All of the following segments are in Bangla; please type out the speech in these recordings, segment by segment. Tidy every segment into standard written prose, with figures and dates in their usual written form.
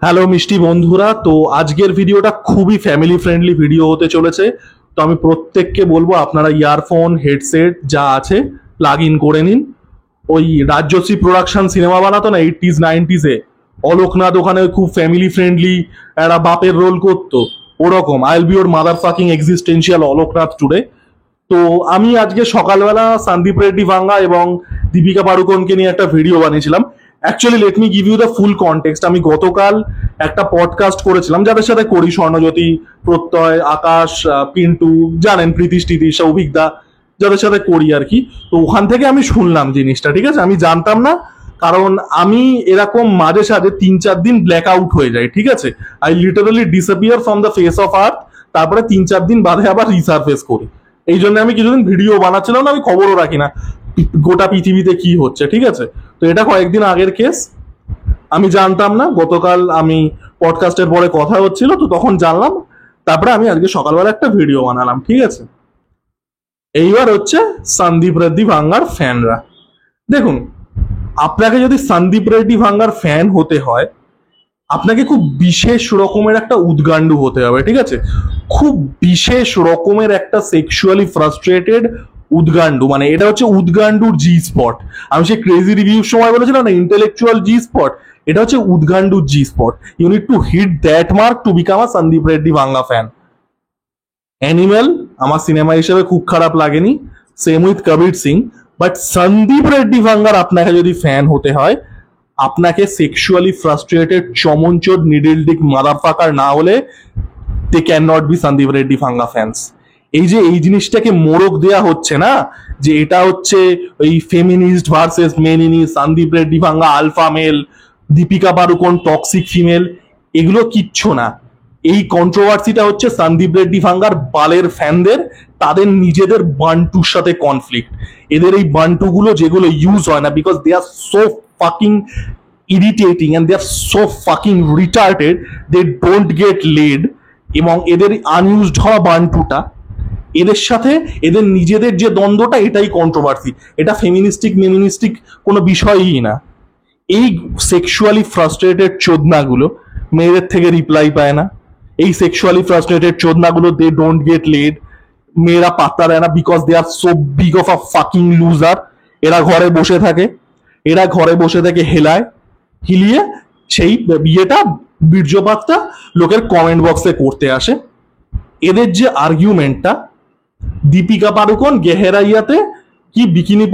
হ্যালো মিষ্টি বন্ধুরা, তো আজকের ভিডিওটা খুবই ফ্যামিলি ফ্রেন্ডলি ভিডিও হতে চলেছে। তো আমি প্রত্যেককে বলবো আপনারা ইয়ারফোন হেডসেট যা আছে প্লাগ ইন করে নিন। ওই রাজ্যশ্রী প্রোডাকশন সিনেমা বানাতো না 80s 90s-এ, অলোকনাথ ওখানে খুব ফ্যামিলি ফ্রেন্ডলি একটা বাপের রোল করতো, ওরকম I will be your mother fucking existential Aloknath today. তো আমি আজকে সকালবেলা সন্দীপ রেড্ডি ভাঙ্গা এবং দীপিকা পাড়ুকোনকে নিয়ে একটা ভিডিও বানিয়েছিলাম। Actually let me give you the full context. আমি গতকাল একটা পডকাস্ট করেছিলাম, যাদের সাথে করি, স্বর্ণজ্যোতি, প্রত্যয়, আকাশ, পিন্টু, জানেন, প্রীতিশ টিতিশ, সৌভিকদা, যাদের সাথে করি আর কি। তো ওখান থেকে আমি শুনলাম জিনিসটা, ঠিক আছে, আমি জানতাম না, কারণ আমি এরকম মাঝে সাঝে 3-4 দিন ব্ল্যাক আউট হয়ে যায়, ঠিক আছে, I literally disappear from the face of earth, তারপরে 3-4 দিন বাদে আবার রিসার্ফেস করি। এই জন্য আমি কিছুদিন ভিডিও বানাচ্ছিলাম না, আমি খবরও রাখি না গোটা পৃথিবীতে কি হচ্ছে, ঠিক আছে। তো এটা কয়েকদিন আগের কেস, আমি জানতাম না। গতকাল আমি পডকাস্টের পরে কথা হচ্ছিল, তো তখন জানলাম, তারপরে আমি আজকে সকালবেলা একটা ভিডিও বানালাম, ঠিক আছে। এইবার হচ্ছে সন্দীপ রেড্ডি ভাঙ্গার ফ্যানরা, দেখুন, আপনাকে যদি সন্দীপ রেড্ডি ভাঙ্গার ফ্যান হতে হয়, আপনাকে খুব বিশেষ রকমের একটা উদ্গান্ডু হতে হবে, ঠিক আছে, খুব বিশেষ রকমের একটা সেক্সুয়ালি ফ্রাস্ট্রেটেড উদ্গান্ডু, মানে এটা হচ্ছে উদ্গান্ডুর জি স্পট। আমি সেই ক্রেজি রিভিউর সময় বলেছিলাম না ইন্টেলেকচুয়াল জি স্পট, এটা হচ্ছে উদ্গান্ডুর G spot. You need to hit that mark to become a Sandeep Reddy Vanga fan. Animal আমার সিনেমা হিসেবে খুব খারাপ লাগেনি, same with Kabir Singh, but Sandeep Reddy ভাঙ্গার আপনাকে যদি ফ্যান হতে হয়, আপনাকে সেক্সুয়ালি ফ্রাস্ট্রেটেড চমনচোদ নিডল ডিক মাদারফাকার না হলে they can not be Sandeep Reddy Vanga fans. এই যে এই জিনিসটাকে মোড়ক দেয়া হচ্ছে না, যে এটা হচ্ছে ওই ফেমিনিস্ট ভার্সেস মেনিনি, Sandeep Reddy Vanga alpha male, Deepika Padukone toxic female, এগুলো কিচ্ছু না। এই কন্ট্রোভার্সিটা হচ্ছে সন্দীপ রেড্ডি ভাঙ্গার বালের ফ্যানদের, তাদের নিজেদের বান্টুর সাথে কনফ্লিক্ট। এদের এই বান্টুগুলো যেগুলো ইউজ হয় না, because they are so fucking irritating and they are so fucking retarded, they don't get laid. এবং এদের আনইউজড হওয়া বান্টুটা, এদের সাথে এদের নিজেদের যে দ্বন্দ্বটা, এটাই কন্ট্রোভার্সি। এটা ফেমিনিস্টিক মেমিনিস্টিক কোনো বিষয়ই না। এই সেক্সুয়ালি ফ্রাস্ট্রেটেড চোদনাগুলো মেয়েদের থেকে রিপ্লাই পায় না, এই সেক্সুয়ালি ফ্রাস্ট্রেটেড চোদনাগুলো দে ডোন্ট গেট লেড, মেয়েরা পাত্তা দেয় না, because they are so big of a fucking loser. এরা ঘরে বসে থাকে, এরা ঘরে বসে থেকে হেলায়, হিলিয়ে সেই বিয়েটা, বীর্যপাতটা লোকের কমেন্ট বক্সে করতে আসে। এদের যে আর্গুমেন্টটা, দীপিকা পাড়ুকোন গেহেরাইয়াতে কি বিকিনি,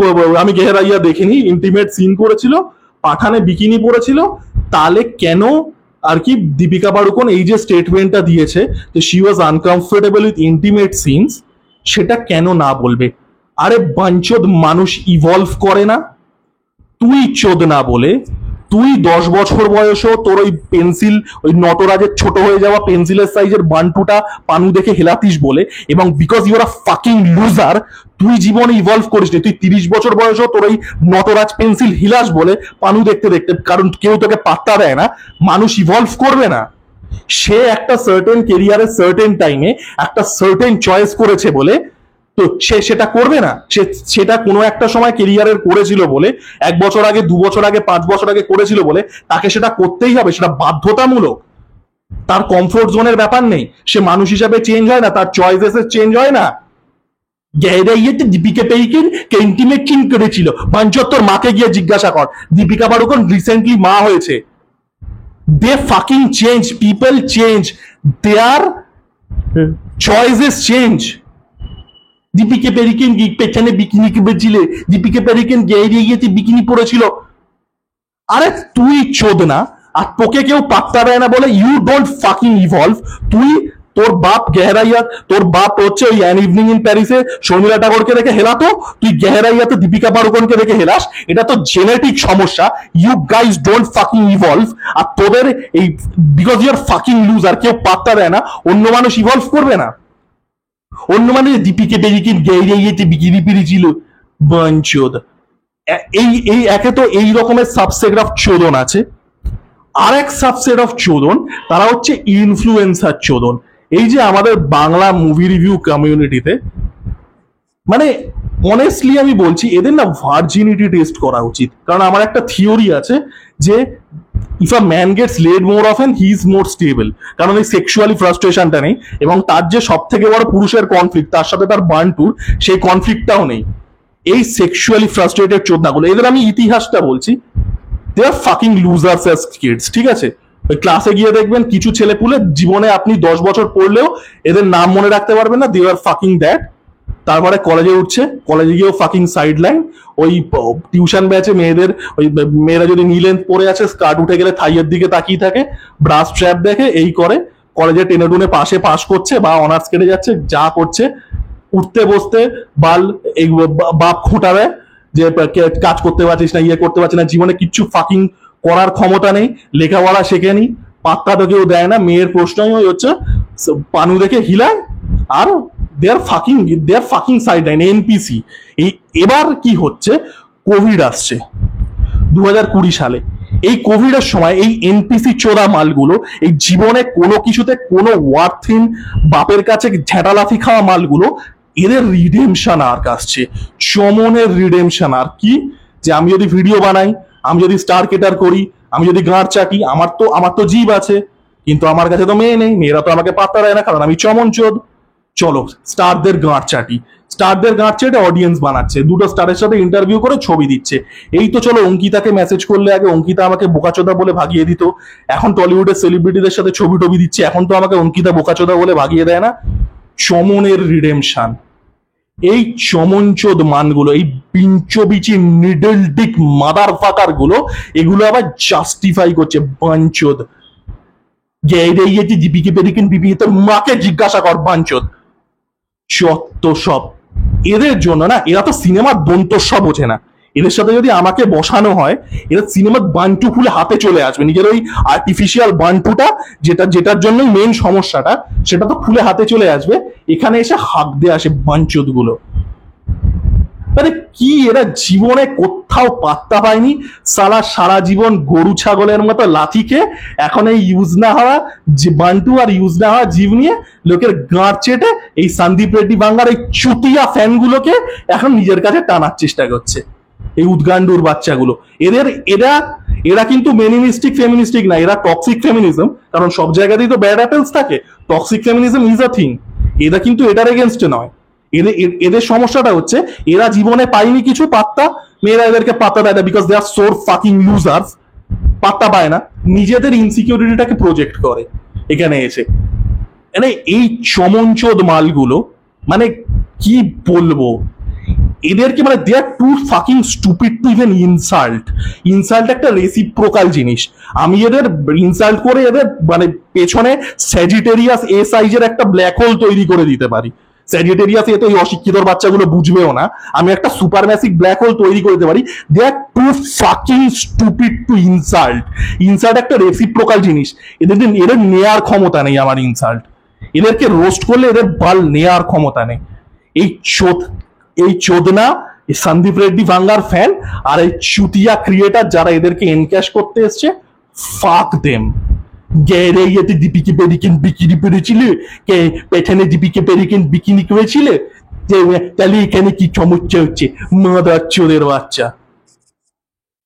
আমি গেহেরাইয়া দেখিনি, ইন্টিমেট সিন করেছিল, পাঠানে বিকিনি পরেছিল, তাহলে কেন আর কি দীপিকা পাড়ুকোন এই যে স্টেটমেন্টটা দিয়েছে যে she was uncomfortable with intimate scenes, সেটা কেন না বলবে? আরে বাঞ্চোদ মানুষ ইভলভ করে না? তুই চোদ না বলে, তুই 10 বছর বয়সেও তোর ওই পেন্সিল, ওই নটরাজের ছোট হয়ে যাওয়া পেন্সিলের সাইজের বান্টুটা পানু দেখে হেলাতিস বলে, এবং because you are a fucking loser, তুই জীবনে ইভলভ করিস নি। তুই 30 বছর বয়সেও তোর ওই নটরাজ পেন্সিল হিলাস বলে পানু দেখতে দেখতে, কারণ কেউ তোকে পাত্তা দেয় না, মানুষ ইভলভ করবে না। সে একটা সার্টেন কেরিয়ারের সার্টেন টাইমে একটা সার্টেন চয়েস করেছে বলে, তো সে সেটা করবে না? সে সেটা কোনো একটা সময় কেরিয়ারের করেছিল বলে, 1 বছর আগে, 2 বছর আগে, 5 বছর আগে করেছিল বলে তাকে সেটা করতেই হবে, সেটা বাধ্যতামূলক। তার কমফোর্ট জোনের ব্যাপার নেই, সে মানুষ হিসাবে চেঞ্জ হয় না, তার চয়েসেস চেঞ্জ হয় না। গেহরাইয়াতে দীপিকা পাড়ুকোন ইন্টিমেট সিন করেছিল, বাঞ্চোদ তোর মাকে গিয়ে জিজ্ঞাসা কর। দীপিকা পাড়ুকোন রিসেন্টলি মা হয়েছে। দে ফাকিং চেঞ্জ, পিপল চেঞ্জ, দেয়ার চয়েসেস চেঞ্জ। দীপিকা পাড়ুকোন পেছনে বিকিনি পরেছিলে, দীপিকা পাড়ুকোন গেহরাইয়াতে বিকিনি পরেছিল। আরে তুই চোদ না, আর তোকে কেউ পাত্তা দেয় না বলে ইউ ডোন্ট ফাকিং ইভলভ। তুই, তোর বাপ গেহরাইয়া, তোর বাপ হচ্ছে ওই অ্যান ইভিনিং ইন প্যারিসে শর্মিলা টাগোরকে দেখে হেলাতো, তুই গেহরাইয়াতে দীপিকা পাড়ুকোনকে দেখে হেলাস। এটা তো জেনেটিক সমস্যা। You guys don't fucking evolve. আর তোদের এই, because you are fucking loose, আর কেউ পাত্তা দেয় না, অন্য মানুষ ইভলভ করবে না। অন্য মানুষ দীপিকা পাড়ুকোন গেহরাইয়াতে বিকিনি পরেছিল, বাঞ্চোদ। এই এই একে তো এই রকমের সাবসেট অফ চোদন আছে। আর এক সাবসেট অফ চোদন, তারা হচ্ছে ইনফ্লুয়েন্সার চোদন। এই যে আমাদের বাংলা মুভি রিভিউ কমিউনিটিতে, মানে অনেস্টলি আমি বলছি, এদের না ভার্জিনিটি টেস্ট করা উচিত। কারণ আমার একটা থিওরি আছে যে if a man gets laid more often he is more stable, কারণ এই সেক্সুয়ালি ফ্রাস্ট্রেশনটা নেই, এবং তার যে সব থেকে বড় পুরুষের কনফ্লিক্ট, তার সাথে তার বান্টুর সেই কনফ্লিক্টটাও নেই। এই সেক্সুয়ালি ফ্রাস্ট্রেটেড চোদনাগুলো, এদের আমি ইতিহাসটা বলছি, দে আর ফাকিং লুজার্স অ্যাজ কিডস, ঠিক আছে? ওই ক্লাসে গিয়ে দেখবেন কিছু ছেলে পুলে জীবনে আপনি 10 বছর পড়লেও এদের নাম মনে রাখতে পারবেন না, দে আর ফাকিং দ্যাট। তারপরে কলেজে উঠছে, কলেজে গিয়েও ফাকিং সাইড লাইন, ওই টিউশন ব্যাচে মেয়েদের, ওই মেয়েরা যদি নি লেন্থ পরে আছে, স্কার্ট উঠে গেলে থাইয়ের দিকে তাকিয়ে থাকে, ব্রাশ ট্র্যাপ দেখে, এই করে কলেজে টেনে টুনে পাস করছে বা অনার্স কেটে যাচ্ছে, যা করছে, উঠতে বসতে বাল এই বাপ খোঁটা দেয় যে কাজ করতে পারছিস না, ইয়ে করতে পারছিস না, জীবনে কিচ্ছু ফাকিং করার ক্ষমতা নেই, লেখাপড়া শেখেনি, পাত্তা তো কেউ দেয় না, মেয়ের প্রশ্নই ওই হচ্ছে পানু দেখে হিলায়, আর দে আর ফাকিং সাইড লাইন এনপিসি। এই এবার কি হচ্ছে, কোভিড আসছে 2020 সালে, এই কোভিডের সময় এই এনপিসি চোরা মালগুলো, এই জীবনে কোনো কিছুতে কোনো ওয়ার্থহীন বাপের কাছে ঝেঁটালাফি খাওয়া মালগুলো, এদের রিডেমশন আর্ক আসছে, চমনের রিডেমশন আর্ক। কি যে আমি যদি ভিডিও বানাই, আমি যদি স্টার কেটার করি, আমি যদি গাঁড় চাকি, আমার তো জীব আছে, কিন্তু আমার কাছে তো মেয়ে নেই, মেয়েরা তো আমাকে পাত্তা দেয় না, কারণ আমি চমন চোদ। চলো স্টারদের গাঁট চাটি, স্টারদের গাঁট চেটে অডিয়েন্স বানাচ্ছে, দুটো স্টারের সাথে ইন্টারভিউ করে ছবি দিচ্ছে। এই তো চলো অঙ্কিতাকে মেসেজ করলে আগে অঙ্কিতা আমাকে বোকাচোদা বলে ভাগিয়ে দিত, এখন টলিউডের সেলিব্রিটিদের সাথে ছবি টবি দিচ্ছে, এখন তো আমাকে অঙ্কিতা বোকাচোদা বলে ভাগিয়ে দেয় না। চমনের রিডেমশন। এই চমনচোদ মানগুলো, এই পিঞ্চবিচি নিডল ডিক মাদার ফাকার গুলো, এগুলো আবার জাস্টিফাই করছে বাঞ্চোদ। দীপিকে পেরিকিন বিপি তোর মাকে জিজ্ঞাসা কর বাঞ্চোদ। যত সব এদের জন্য না, এরা তো সিনেমার দন্তস্ব বোঝে না, এদের সাথে যদি আমাকে বসানো হয়, এরা সিনেমার বান্টু খুলে হাতে চলে আসবে, নিজের ওই আর্টিফিশিয়াল বান্টুটা, যেটার জন্যই মেন সমস্যাটা, সেটা তো খুলে হাতে চলে আসবে, এখানে এসে হাঁক দিয়ে আসে বাঞ্চুদ গুলো। মানে কি এরা জীবনে কোথাও পাত্তা পায়নি, সারা জীবন গরু ছাগলের মতো লাথি খেয়ে এখন এই ইউজ না হওয়া বান্টু আর ইউজ না হওয়া জীব নিয়ে লোকের গাঁট চেটে এই সন্দীপ রেড্ডি বাংলার এই চুতিয়া ফ্যান গুলোকে এখন নিজের কাছে টানার চেষ্টা করছে, এই উদ্গান্ডুর বাচ্চাগুলো। এরা কিন্তু মেনিমিস্টিক ফেমিনিস্টিক না, এরা টক্সিক ফেমিনিজম, কারণ সব জায়গাতেই তো ব্যাড অ্যাপেলস থাকে, toxic feminism is a thing, এরা কিন্তু এটার এগেনস্টে নয়। এদের সমস্যাটা হচ্ছে এরা জীবনে পায়নি কিছু পাত্তা, মেয়েরা এদেরকে পাত্তা দেয় না, because they are sore fucking losers, পাত্তা পায় না, নিজেদের ইনসিকিউরিটিটাকে প্রজেক্ট করে এখানে এসে। মানে এই চমনচোদ মালগুলো, মানে কি বলবো এদেরকে, মানে they are too fucking stupid to even insult একটা রেসিপ্রোকাল জিনিস। আমি এদের ইনসাল্ট করে এদের মানে পেছনে স্যাজিটেরিয়াস এ সাইজের একটা ব্ল্যাক হোল তৈরি করে দিতে পারি। স্যাজিটেরিয়াস এ তো এই অশিক্ষিতর বাচ্চাগুলো বুঝবেও না, আমি একটা সুপার ম্যাসিভ ব্ল্যাক হোল তৈরি করে দিতে পারি। They are too fucking stupid to insult একটা রেসিপ্রোকাল জিনিস, এদের নেয়ার ক্ষমতা নেই আমার ইনসাল্ট, এদেরকে রোস্ট করলে এদের বাল নেয়ার ক্ষমতা নেই। এই চোদনা সন্দীপ রেড্ডি বাংলার ফ্যান আর এই চুতিয়া ক্রিয়েটার যারা এদেরকে এনক্যাশ করতে এসছে, ফাক দেম। দীপিকে পেরিকিন বিকিনি পরেছিলে, পেছনে দীপিকে পেরিকিন বিকিনি করেছিলে, তাহলে এখানে কি সমস্যা হচ্ছে, মাদার চোদের বাচ্চা।